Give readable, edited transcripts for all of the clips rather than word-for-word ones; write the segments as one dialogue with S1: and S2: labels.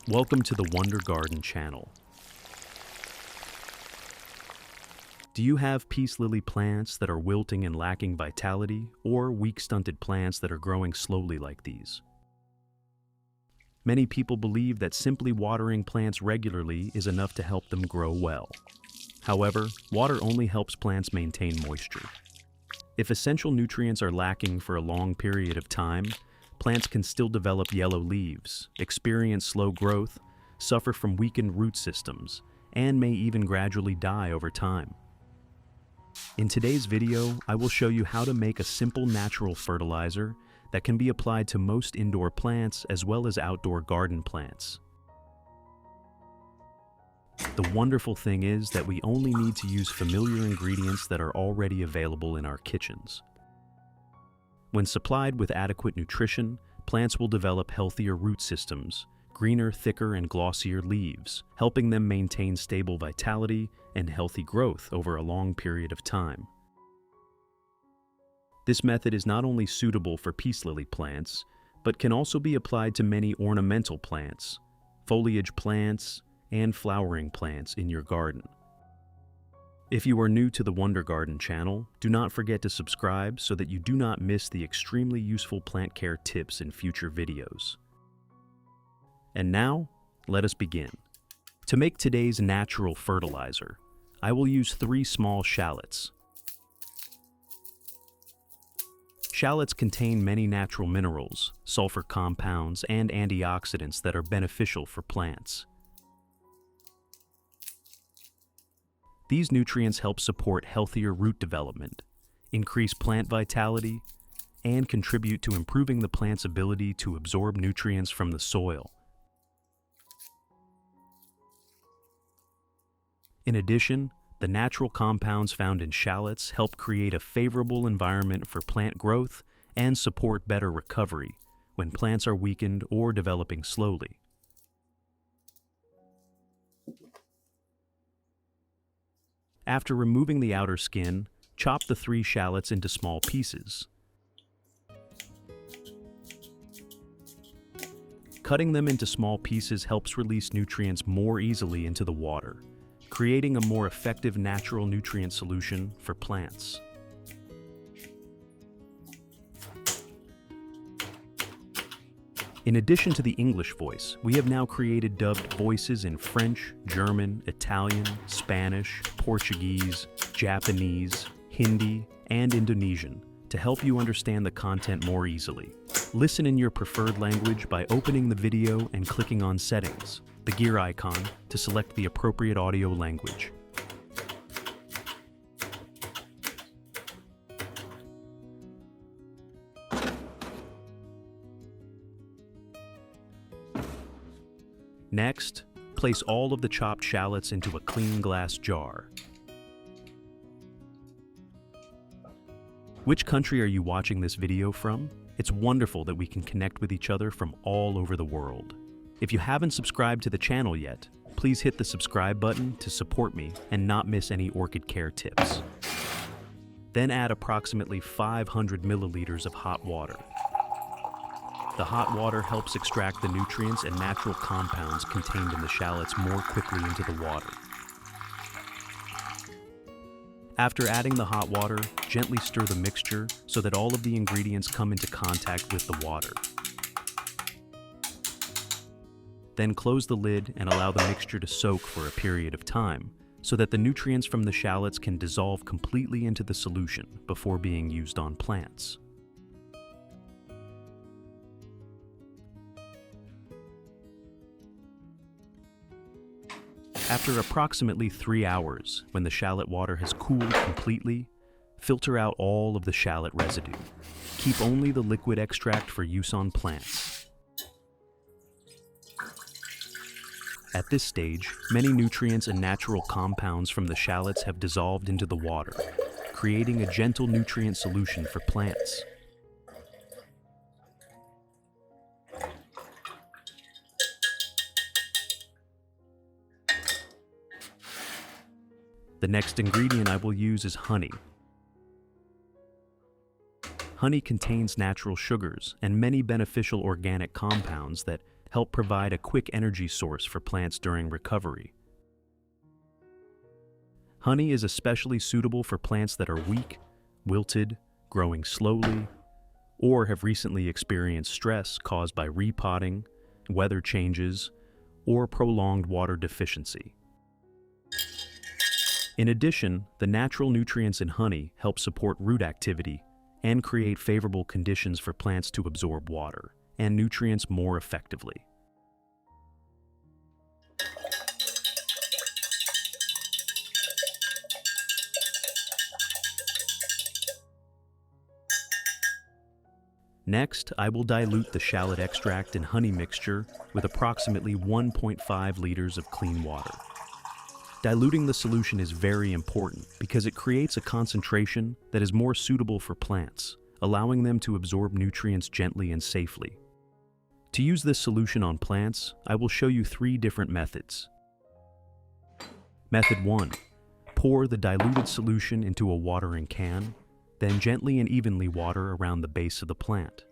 S1: Welcome to the Wonder Garden channel. Do you have peace lily plants that are wilting and lacking vitality, or weak stunted plants that are growing slowly like these? Many people believe that simply watering plants regularly is enough to help them grow well. However, water only helps plants maintain moisture. If essential nutrients are lacking for a long period of time, plants can still develop yellow leaves, experience slow growth, suffer from weakened root systems, and may even gradually die over time. In today's video, I will show you how to make a simple natural fertilizer that can be applied to most indoor plants as well as outdoor garden plants. The wonderful thing is that we only need to use familiar ingredients that are already available in our kitchens. When supplied with adequate nutrition, plants will develop healthier root systems, greener, thicker, and glossier leaves, helping them maintain stable vitality and healthy growth over a long period of time. This method is not only suitable for peace lily plants, but can also be applied to many ornamental plants, foliage plants, and flowering plants in your garden. If you are new to the Wonder Garden channel, do not forget to subscribe so that you do not miss the extremely useful plant care tips in future videos. And now, let us begin. To make today's natural fertilizer, I will use 3 small shallots. Shallots contain many natural minerals, sulfur compounds, and antioxidants that are beneficial for plants. These nutrients help support healthier root development, increase plant vitality, and contribute to improving the plant's ability to absorb nutrients from the soil. In addition, the natural compounds found in shallots help create a favorable environment for plant growth and support better recovery when plants are weakened or developing slowly. After removing the outer skin, chop the 3 shallots into small pieces. Cutting them into small pieces helps release nutrients more easily into the water, creating a more effective natural nutrient solution for plants. In addition to the English voice, we have now created dubbed voices in French, German, Italian, Spanish, Portuguese, Japanese, Hindi, and Indonesian to help you understand the content more easily. Listen in your preferred language by opening the video and clicking on Settings, the gear icon, to select the appropriate audio language. Next, place all of the chopped shallots into a clean glass jar. Which country are you watching this video from? It's wonderful that we can connect with each other from all over the world. If you haven't subscribed to the channel yet, please hit the subscribe button to support me and not miss any orchid care tips. Then add approximately 500 milliliters of hot water. The hot water helps extract the nutrients and natural compounds contained in the shallots more quickly into the water. After adding the hot water, gently stir the mixture so that all of the ingredients come into contact with the water. Then close the lid and allow the mixture to soak for a period of time so that the nutrients from the shallots can dissolve completely into the solution before being used on plants. After approximately 3 hours, when the shallot water has cooled completely, filter out all of the shallot residue. Keep only the liquid extract for use on plants. At this stage, many nutrients and natural compounds from the shallots have dissolved into the water, creating a gentle nutrient solution for plants. The next ingredient I will use is honey. Honey contains natural sugars and many beneficial organic compounds that help provide a quick energy source for plants during recovery. Honey is especially suitable for plants that are weak, wilted, growing slowly, or have recently experienced stress caused by repotting, weather changes, or prolonged water deficiency. In addition, the natural nutrients in honey help support root activity and create favorable conditions for plants to absorb water and nutrients more effectively. Next, I will dilute the shallot extract and honey mixture with approximately 1.5 liters of clean water. Diluting the solution is very important because it creates a concentration that is more suitable for plants, allowing them to absorb nutrients gently and safely. To use this solution on plants, I will show you 3 different methods. Method 1. Pour the diluted solution into a watering can, then gently and evenly water around the base of the plant.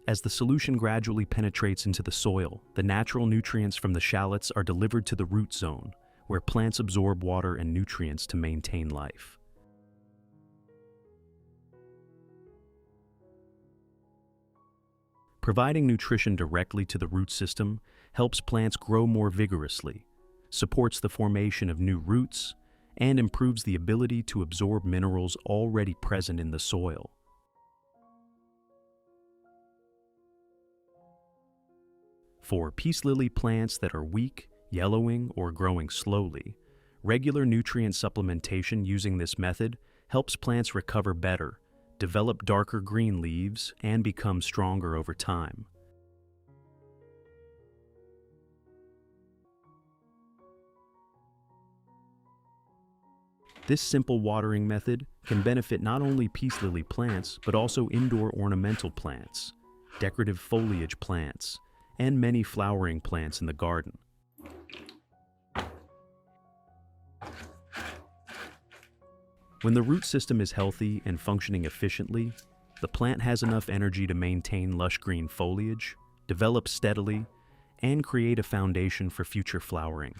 S1: As the solution gradually penetrates into the soil, the natural nutrients from the shallots are delivered to the root zone, where plants absorb water and nutrients to maintain life. Providing nutrition directly to the root system helps plants grow more vigorously, supports the formation of new roots, and improves the ability to absorb minerals already present in the soil. For peace lily plants that are weak, yellowing, or growing slowly, regular nutrient supplementation using this method helps plants recover better, develop darker green leaves, and become stronger over time. This simple watering method can benefit not only peace lily plants, but also indoor ornamental plants, decorative foliage plants, and many flowering plants in the garden. When the root system is healthy and functioning efficiently, the plant has enough energy to maintain lush green foliage, develop steadily, and create a foundation for future flowering.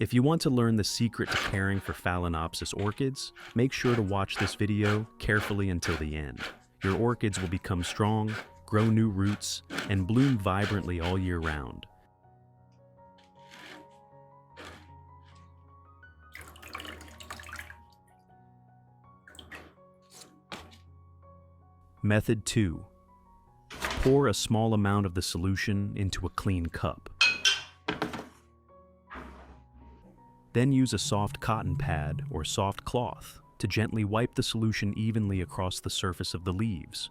S1: If you want to learn the secret to caring for Phalaenopsis orchids, make sure to watch this video carefully until the end. Your orchids will become strong, grow new roots, and bloom vibrantly all year round. Method 2. Pour a small amount of the solution into a clean cup. Then use a soft cotton pad or soft cloth to gently wipe the solution evenly across the surface of the leaves.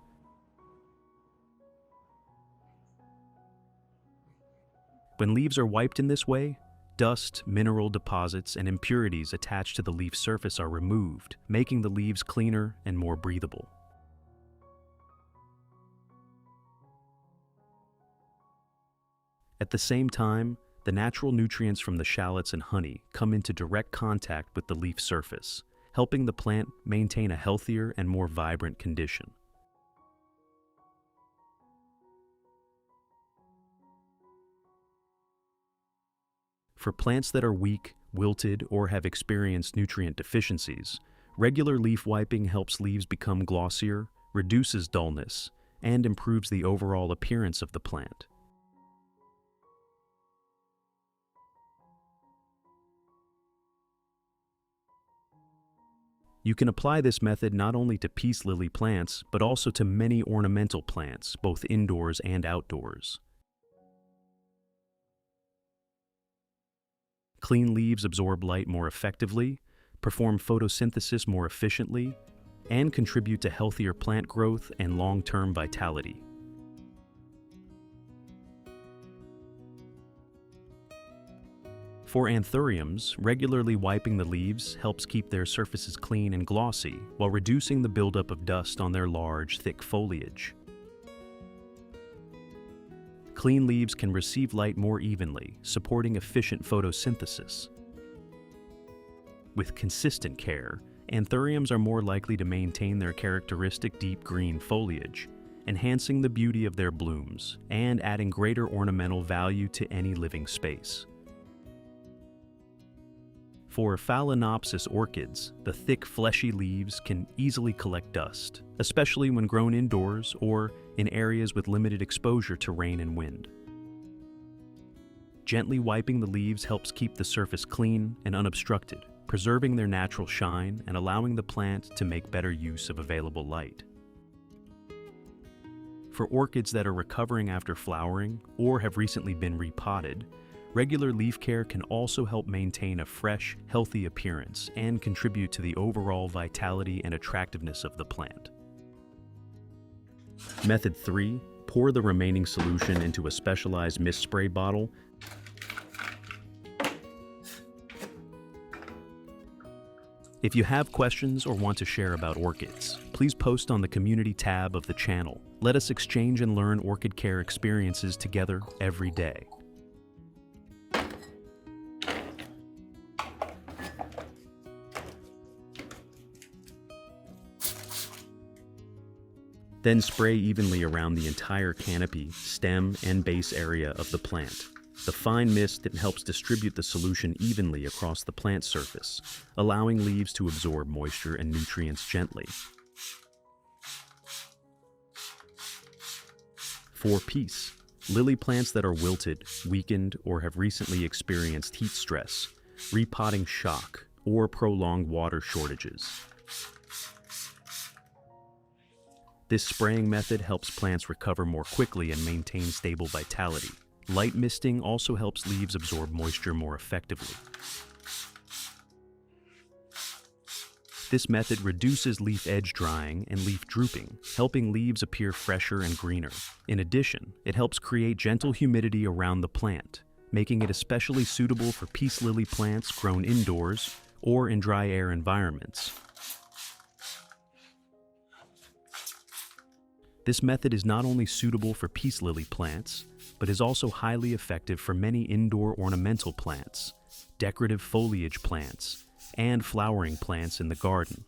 S1: When leaves are wiped in this way, dust, mineral deposits, and impurities attached to the leaf surface are removed, making the leaves cleaner and more breathable. At the same time, the natural nutrients from the shallots and honey come into direct contact with the leaf surface, helping the plant maintain a healthier and more vibrant condition. For plants that are weak, wilted, or have experienced nutrient deficiencies, regular leaf wiping helps leaves become glossier, reduces dullness, and improves the overall appearance of the plant. You can apply this method not only to peace lily plants, but also to many ornamental plants, both indoors and outdoors. Clean leaves absorb light more effectively, perform photosynthesis more efficiently, and contribute to healthier plant growth and long-term vitality. For anthuriums, regularly wiping the leaves helps keep their surfaces clean and glossy while reducing the buildup of dust on their large, thick foliage. Clean leaves can receive light more evenly, supporting efficient photosynthesis. With consistent care, anthuriums are more likely to maintain their characteristic deep green foliage, enhancing the beauty of their blooms and adding greater ornamental value to any living space. For Phalaenopsis orchids, the thick, fleshy leaves can easily collect dust, especially when grown indoors or in areas with limited exposure to rain and wind. Gently wiping the leaves helps keep the surface clean and unobstructed, preserving their natural shine and allowing the plant to make better use of available light. For orchids that are recovering after flowering or have recently been repotted, regular leaf care can also help maintain a fresh, healthy appearance and contribute to the overall vitality and attractiveness of the plant. Method 3. Pour the remaining solution into a specialized mist spray bottle. If you have questions or want to share about orchids, please post on the community tab of the channel. Let us exchange and learn orchid care experiences together every day. Then spray evenly around the entire canopy, stem, and base area of the plant. The fine mist that helps distribute the solution evenly across the plant surface, allowing leaves to absorb moisture and nutrients gently. For peace, lily plants that are wilted, weakened, or have recently experienced heat stress, repotting shock, or prolonged water shortages. This spraying method helps plants recover more quickly and maintain stable vitality. Light misting also helps leaves absorb moisture more effectively. This method reduces leaf edge drying and leaf drooping, helping leaves appear fresher and greener. In addition, it helps create gentle humidity around the plant, making it especially suitable for peace lily plants grown indoors or in dry air environments. This method is not only suitable for peace lily plants, but is also highly effective for many indoor ornamental plants, decorative foliage plants, and flowering plants in the garden.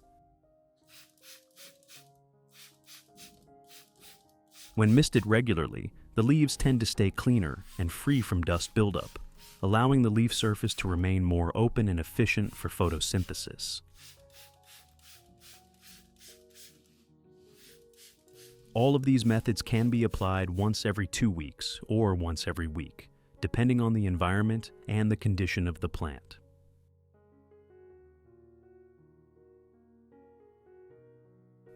S1: When misted regularly, the leaves tend to stay cleaner and free from dust buildup, allowing the leaf surface to remain more open and efficient for photosynthesis. All of these methods can be applied once every 2 weeks or once every week, depending on the environment and the condition of the plant.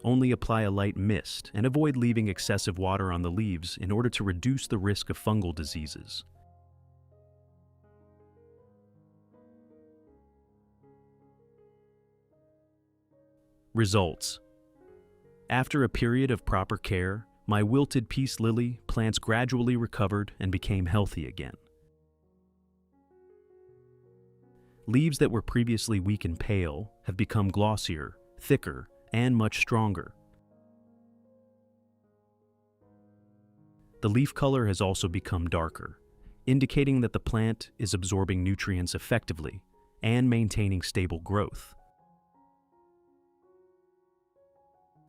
S1: Only apply a light mist and avoid leaving excessive water on the leaves in order to reduce the risk of fungal diseases. Results. After a period of proper care, my wilted peace lily plants gradually recovered and became healthy again. Leaves that were previously weak and pale have become glossier, thicker, and much stronger. The leaf color has also become darker, indicating that the plant is absorbing nutrients effectively and maintaining stable growth.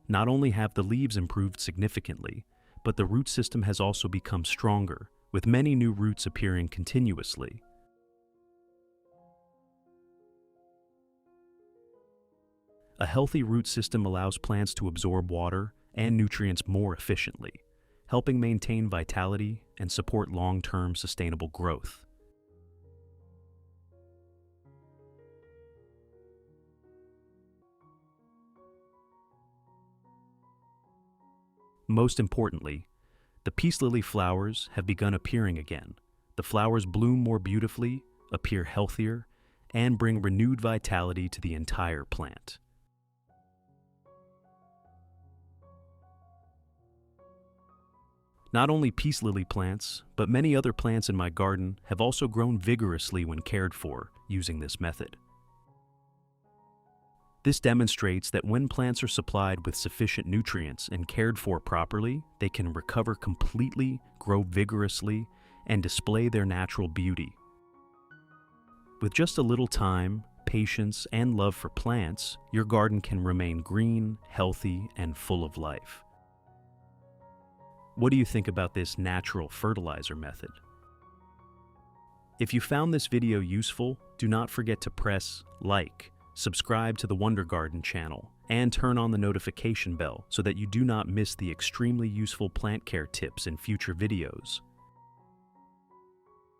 S1: Not only have the leaves improved significantly, but the root system has also become stronger, with many new roots appearing continuously. A healthy root system allows plants to absorb water and nutrients more efficiently, helping maintain vitality and support long-term sustainable growth. Most importantly, the peace lily flowers have begun appearing again. The flowers bloom more beautifully, appear healthier, and bring renewed vitality to the entire plant. Not only peace lily plants, but many other plants in my garden have also grown vigorously when cared for using this method. This demonstrates that when plants are supplied with sufficient nutrients and cared for properly, they can recover completely, grow vigorously, and display their natural beauty. With just a little time, patience, and love for plants, your garden can remain green, healthy, and full of life. What do you think about this natural fertilizer method? If you found this video useful, do not forget to press like, subscribe to the Wonder Garden channel, and turn on the notification bell so that you do not miss the extremely useful plant care tips in future videos.